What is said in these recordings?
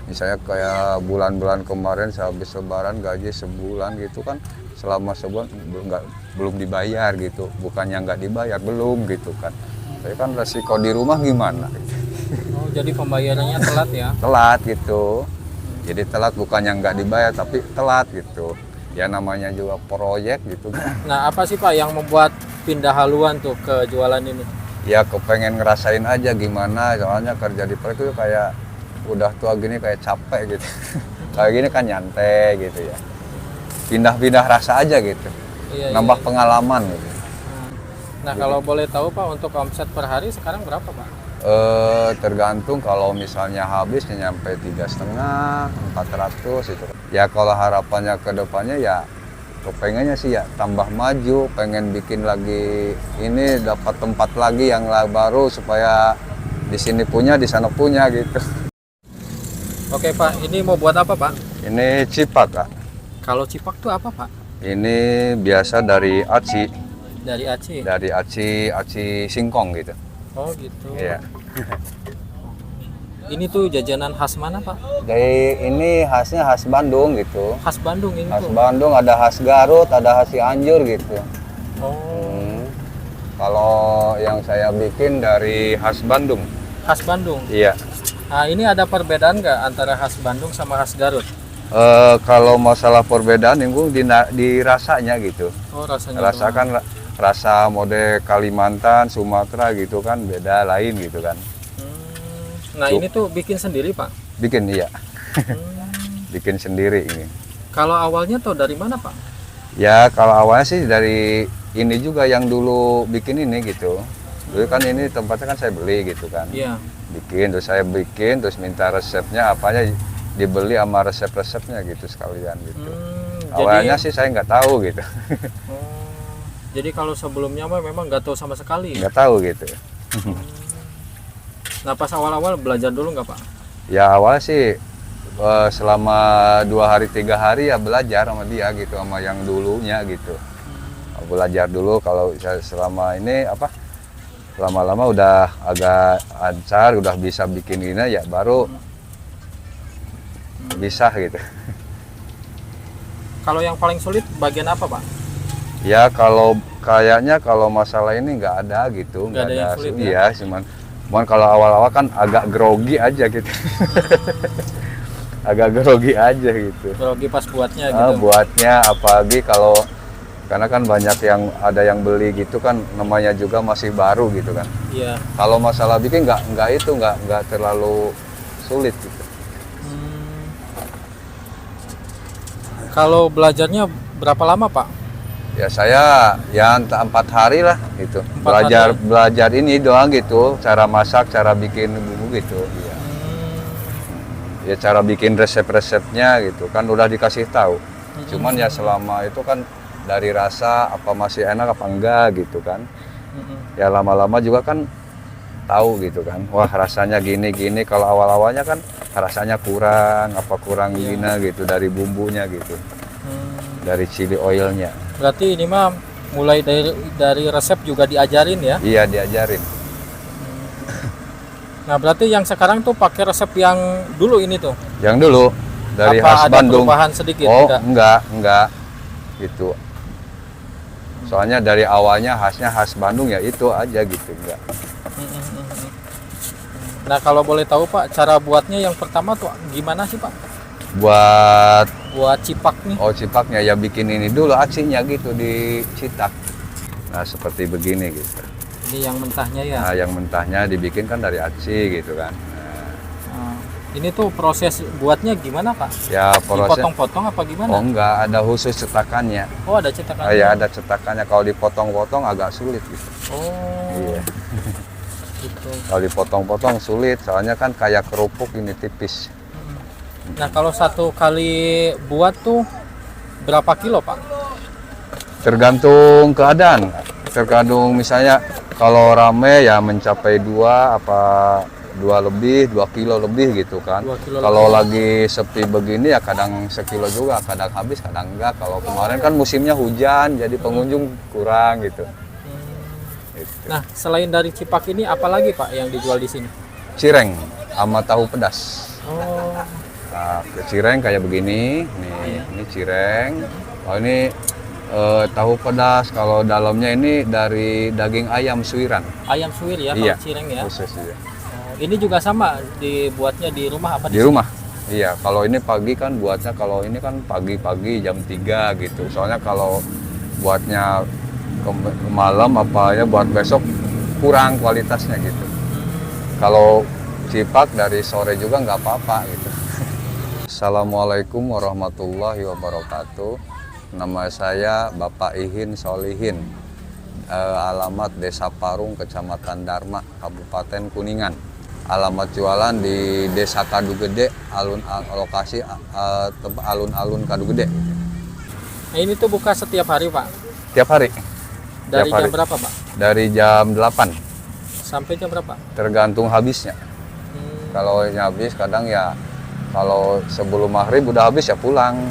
Misalnya kayak bulan-bulan kemarin sehabis lebaran gaji sebulan gitu kan, selama sebulan belum dibayar gitu. Bukannya nggak dibayar, belum gitu kan. Tapi kan resiko di rumah gimana? Oh, jadi pembayarannya telat ya? Telat gitu. Jadi telat bukannya nggak dibayar tapi telat gitu. Ya namanya juga proyek gitu. Nah, apa sih Pak yang membuat pindah haluan tuh ke jualan ini? Ya kepengen ngerasain aja gimana, soalnya kerja di proyek itu kayak udah tua gini kayak capek gitu. Kayak gini kan nyantai gitu ya. Pindah-pindah rasa aja gitu. Iya, Nambah iya. pengalaman gitu. Nah, kalau boleh tahu Pak, untuk omset per hari sekarang berapa Pak? Tergantung kalau misalnya habis nyampe 3,5, 400 itu. Ya kalau harapannya ke depannya ya kepengennya sih ya tambah maju, pengen bikin lagi ini dapat tempat lagi yang baru supaya di sini punya, di sana punya gitu. Oke Pak, ini mau buat apa Pak? Ini cipak Kak. Kalau cipak tuh apa Pak? Ini biasa dari aci, Dari Aceh. dari aci singkong gitu. Oh gitu. Iya. Ini tuh jajanan khas mana Pak? Dari ini khasnya khas Bandung gitu. Khas Bandung ini Khas tuh. Bandung, ada khas Garut, ada khas Cianjur gitu. Oh, Kalau yang saya bikin dari khas Bandung. khas Bandung. Iya. Nah, ini ada perbedaan nggak antara khas Bandung sama khas Garut? Kalau masalah perbedaan yang dirasanya gitu. Oh, rasanya. Rasakan rasa mode Kalimantan, Sumatera gitu kan beda lain gitu kan. Nah, ini tuh bikin sendiri Pak. Bikin iya, Hmm. bikin sendiri ini. Kalau awalnya tuh dari mana Pak? Ya kalau awalnya sih dari ini juga yang dulu bikin ini gitu. Dulu kan ini tempatnya kan saya beli gitu kan. Iya. Bikin terus saya bikin terus minta resepnya apanya dibeli sama resep-resepnya gitu sekalian gitu. Awalnya sih saya nggak tahu gitu. Oh, jadi kalau sebelumnya mah memang nggak tahu sama sekali. Nggak tahu gitu. Nah, pas awal-awal belajar dulu nggak Pak? Ya awal sih selama 2 hari 3 hari ya belajar sama dia gitu sama yang dulunya gitu. Belajar dulu kalau selama ini apa lama-lama udah agak lancar udah bisa bikin ini ya baru bisa gitu. Kalau yang paling sulit bagian apa Pak? Ya kalau kayaknya kalau masalah ini nggak ada gitu, Nggak ada yang sulit ya? Iya, cuman kalau awal-awal kan agak grogi aja gitu. Agak grogi aja gitu. Grogi pas buatnya gitu. Buatnya apalagi kalau karena kan banyak yang ada yang beli gitu kan namanya juga masih baru gitu kan. Iya. Kalau masalah bikin nggak terlalu sulit gitu. Kalau belajarnya berapa lama Pak? Ya saya ya entah 4 hari lah gitu. 4 hari. Belajar ini doang gitu, cara masak, cara bikin bumbu gitu. Iya. Ya cara bikin resep-resepnya gitu kan udah dikasih tahu. Cuman ya selama itu kan dari rasa apa masih enak apa enggak gitu kan. Ya lama-lama juga kan tahu gitu kan. Wah rasanya gini-gini kalau awal-awalnya kan rasanya kurang gini gitu dari bumbunya gitu. Dari chili oilnya. Berarti ini mah mulai dari resep juga diajarin ya? Iya diajarin. Nah, berarti yang sekarang tuh pakai resep yang dulu ini tuh? Yang dulu dari Apa khas ada Bandung. perubahan sedikit? Oh enggak gitu. Soalnya dari awalnya khasnya khas Bandung ya itu aja gitu enggak. Nah, kalau boleh tahu Pak, cara buatnya yang pertama tuh gimana sih Pak? Buat Cipak nih. oh cipaknya ya bikin ini dulu acinya gitu dicitak. Nah seperti begini gitu. Ini yang mentahnya ya? Nah yang mentahnya dibikin kan dari aci gitu kan. Nah, ini tuh proses buatnya gimana Pak? Ya prosesnya. Dipotong-potong apa gimana? Oh enggak ada khusus cetakannya. Oh, ada cetakannya? Ya ada cetakannya kalau dipotong-potong agak sulit gitu. Oh. Iya. Gitu. Kalau dipotong-potong sulit soalnya kan kayak kerupuk ini tipis. Nah, kalau satu kali buat tuh berapa kilo Pak? Tergantung keadaan. Tergantung misalnya kalau rame ya mencapai 2 2 kilo lebih gitu kan. 2 kilo Kalau lebih. lagi sepi begini ya kadang sekilo juga, kadang habis, kadang enggak. Kalau kemarin kan musimnya hujan jadi pengunjung kurang gitu. Gitu. Nah, selain dari cipak ini apalagi Pak yang dijual di sini? Cireng sama tahu pedas. Oh. Nah, cireng kayak begini, nih, ini cireng. Oh ini tahu pedas. Kalau dalamnya ini dari daging ayam suiran. Ayam suwir ya, Iya, kalau cireng ya. khusus iya. Oh, ini juga sama dibuatnya di rumah apa Di rumah. Iya, kalau ini pagi kan buatnya, kalau ini kan pagi-pagi jam 3 gitu. Soalnya kalau buatnya ke malam apa ya buat besok kurang kualitasnya gitu. Kalau cipak dari sore juga nggak apa-apa gitu. Assalamualaikum warahmatullahi wabarakatuh. Nama saya Bapak Ihin Solihin. Alamat Desa Parung, Kecamatan Dharma, Kabupaten Kuningan. Alamat jualan di Desa Kadu Gede, lokasi alun-alun Kadu Gede. Nah, ini tuh buka setiap hari Pak. Tiap hari. Dari Tiap hari. jam berapa Pak? Dari jam 8, Sampai jam berapa? tergantung habisnya. Kalau habis kadang ya, kalau sebelum maghrib udah habis ya pulang.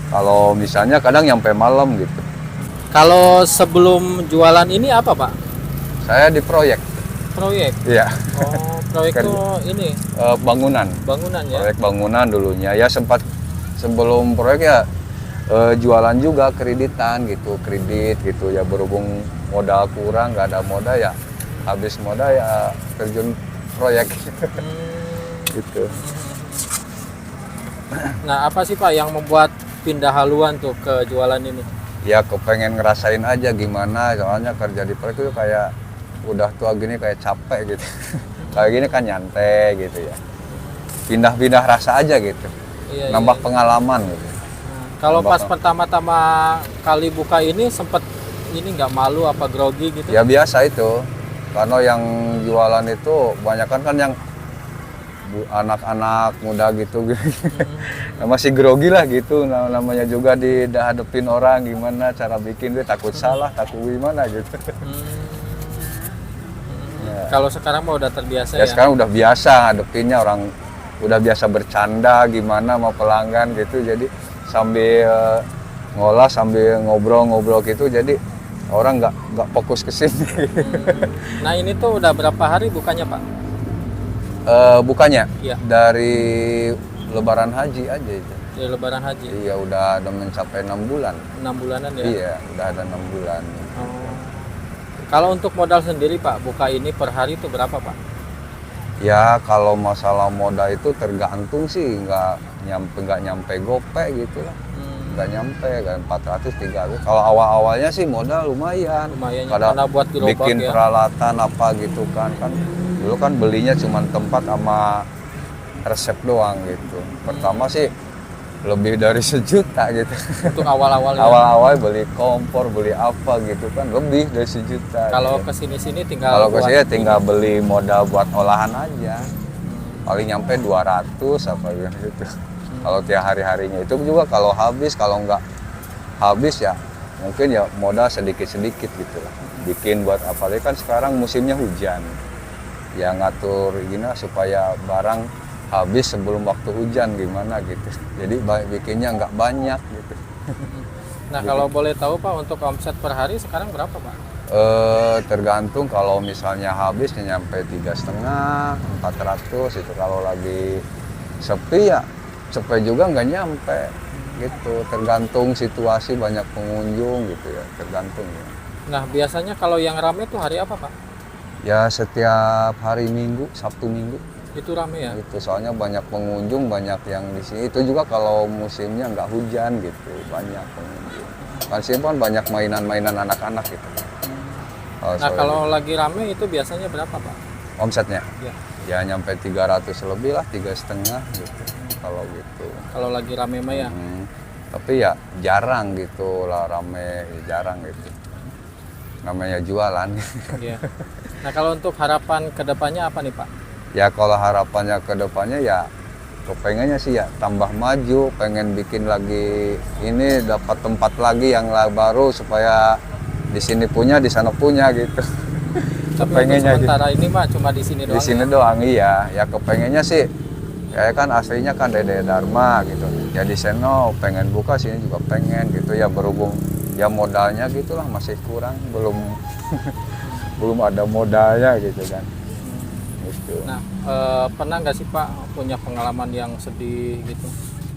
Kalau misalnya kadang nyampe malam gitu. Kalau sebelum jualan ini apa Pak? Saya di proyek. Proyek. Iya. Oh, proyek tuh ini Bangunan. bangunan ya. Proyek bangunan dulunya. Ya sempat sebelum proyek ya jualan juga kreditan gitu, kredit gitu ya, berhubung modal kurang, nggak ada modal ya, habis modal ya terjun proyek gitu. Nah, apa sih Pak yang membuat pindah haluan tuh ke jualan ini? Ya kepengen ngerasain aja gimana, soalnya kerja di proyek itu kayak udah tua gini kayak capek gitu. Kayak gini kan nyantai gitu ya, pindah-pindah rasa aja gitu, Iya, nambah iya. pengalaman gitu. Kalau Nambah pas apa? pertama-tama kali buka ini sempet ini nggak malu apa grogi gitu? Ya biasa itu, karena yang jualan itu kebanyakan kan yang anak-anak muda gitu, nah, masih grogi lah gitu. Namanya juga dihadapin orang gimana cara bikin, dia takut salah, takut gimana gitu. Ya. Kalau sekarang mah udah terbiasa Ya ya. sekarang udah biasa hadepinnya, orang udah biasa bercanda gimana mau pelanggan gitu, jadi sambil ngolah sambil ngobrol-ngobrol gitu, jadi orang nggak fokus ke sini. Nah, ini tuh udah berapa hari bukanya Pak? Bukannya Iya. dari Lebaran Haji aja itu. Di Lebaran Haji. Iya udah ada mencapai 6 bulan. 6 bulanan ya. Iya udah ada 6 bulan. Oh. Kalau untuk modal sendiri Pak, buka ini per hari itu berapa Pak? Ya kalau masalah modal itu tergantung sih, nggak nyampe gope gitu lah. Nggak nyampe kan 400 300. Kalau awalnya sih modal lumayan. Lumayan ya, Karena karena buat gerobak bikin ya. peralatan apa gitu kan dulu kan belinya cuma tempat sama resep doang gitu. Pertama sih lebih dari 1 juta gitu. Untuk awal-awal ya. Awal-awal beli kompor, beli apa gitu kan lebih dari 1 juta. Kalau gitu. kesini-sini tinggal Kalau ke buat saya tinggal beli modal buat olahan aja. Paling nyampe 200 apa gitu. Kalau tiap hari-harinya itu juga kalau habis, kalau nggak habis ya mungkin ya modal sedikit-sedikit gitu lah. Bikin buat apalagi kan sekarang musimnya hujan. Ya ngatur gini supaya barang habis sebelum waktu hujan gimana gitu. Jadi bikinnya nggak banyak gitu. Nah, kalau boleh tahu Pak, untuk omset per hari sekarang berapa Pak? Tergantung, kalau misalnya habis ya nyampe 3,5 400 itu. Kalau lagi sepi ya sepi juga nggak nyampe gitu, tergantung situasi, banyak pengunjung gitu ya, tergantung ya. Nah, biasanya kalau yang rame tuh hari apa Pak? Ya setiap hari Minggu, Sabtu Minggu Itu rame ya? gitu, soalnya banyak pengunjung, banyak yang di sini. Itu juga kalau musimnya nggak hujan gitu, banyak pengunjung. Kan sini kan banyak mainan-mainan anak-anak gitu. Nah, kalau lagi rame itu biasanya berapa Pak? omsetnya Ya. ya nyampe 300 lebih lah, 3,5 gitu kalau gitu. Kalau lagi rame mah ya. Tapi ya jarang gitu lah rame, jarang gitu. Namanya jualan. Iya. Nah, kalau untuk harapan kedepannya apa nih Pak? Ya kalau harapannya ke depannya ya kepengennya sih ya tambah maju, pengen bikin lagi ini, dapat tempat lagi yang baru supaya di sini punya, di sana punya gitu. Tapi Kepengennya untuk gitu. sementara ini mah cuma di sini doang. Di sini ya? doang iya. Ya kepengennya sih ya kan aslinya kan dari Dharma gitu. Ya di Seno pengen buka, sini juga pengen gitu ya, berhubung ya modalnya gitulah masih kurang, belum belum ada modalnya gitu kan. gitu. Nah, pernah nggak sih Pak punya pengalaman yang sedih gitu?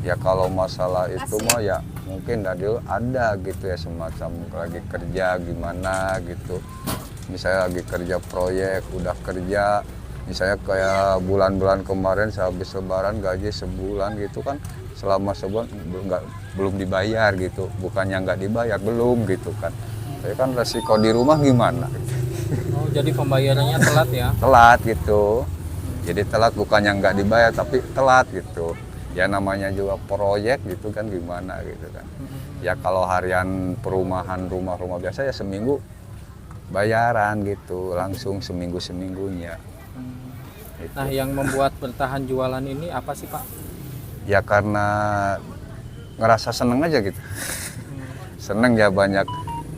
Ya kalau masalah itu mah ya mungkin dari dulu ada gitu ya, semacam lagi kerja gimana gitu. Misalnya lagi kerja proyek, udah kerja, misalnya kayak bulan-bulan kemarin sehabis lebaran gaji sebulan gitu kan, selama sebulan belum dibayar gitu. Bukannya nggak dibayar, belum gitu kan. Tapi kan resiko di rumah gimana? Oh, jadi pembayarannya telat ya? Telat gitu. Jadi telat, bukannya nggak dibayar tapi telat gitu. Ya namanya juga proyek gitu kan, gimana gitu kan. Ya kalau harian perumahan rumah-rumah biasa ya seminggu bayaran gitu, langsung seminggu-seminggunya. Gitu. Nah, yang membuat bertahan jualan ini apa sih Pak? Ya karena ngerasa seneng aja gitu. Seneng ya, banyak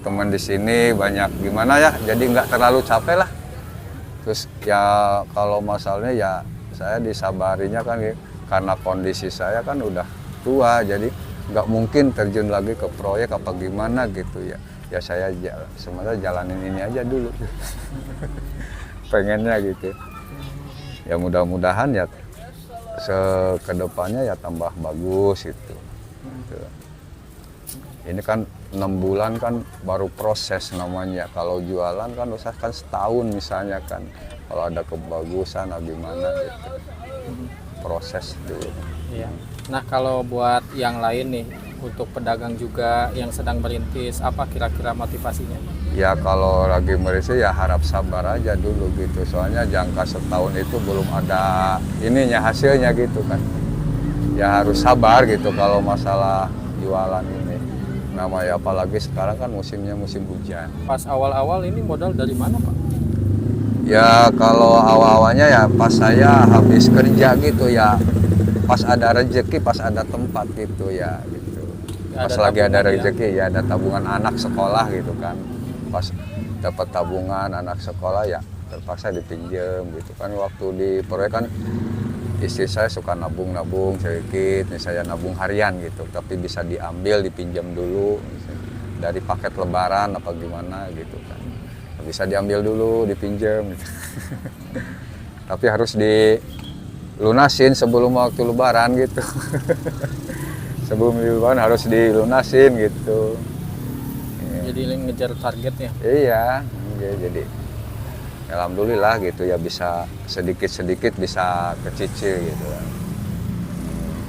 teman di sini, banyak gimana ya, jadi nggak terlalu capek lah. Terus ya kalau masalahnya ya saya disabarinya kan gitu. Karena kondisi saya kan udah tua, jadi nggak mungkin terjun lagi ke proyek apa gimana gitu ya. Ya saya sebenarnya jalanin ini aja dulu. Pengennya gitu. Ya mudah-mudahan ya kedepannya ya tambah bagus gitu. Ini kan 6 bulan kan baru proses namanya. Kalau jualan kan usahakan setahun misalnya kan. Kalau ada kebagusan atau gimana gitu. Proses dulu. Iya. Nah, kalau buat yang lain nih, untuk pedagang juga yang sedang merintis, apa kira-kira motivasinya? Ya kalau lagi merintis ya harap sabar aja dulu gitu. Soalnya jangka setahun itu belum ada ininya, hasilnya gitu kan. Ya harus sabar gitu kalau masalah jualan ini. Namanya apalagi sekarang kan musimnya musim hujan. Pas awal-awal ini modal dari mana Pak? Ya kalau awal-awalnya ya pas saya habis kerja gitu ya, pas ada rezeki, pas ada tempat gitu ya gitu. Pas lagi ada rezeki ya, ada tabungan anak sekolah gitu kan. Pas dapat tabungan anak sekolah ya terpaksa dipinjam gitu kan. Waktu di proyek kan istri saya suka nabung-nabung sedikit, misalnya nabung harian gitu, tapi bisa diambil dipinjam dulu misalnya, dari paket lebaran apa gimana gitu kan. Bisa diambil dulu, dipinjam gitu. Tapi harus dilunasin sebelum waktu lebaran gitu. Sebelum lebaran harus dilunasin gitu. Jadi ngejar targetnya. Iya, jadi alhamdulillah gitu ya, bisa sedikit-sedikit bisa kecicil gitu kan.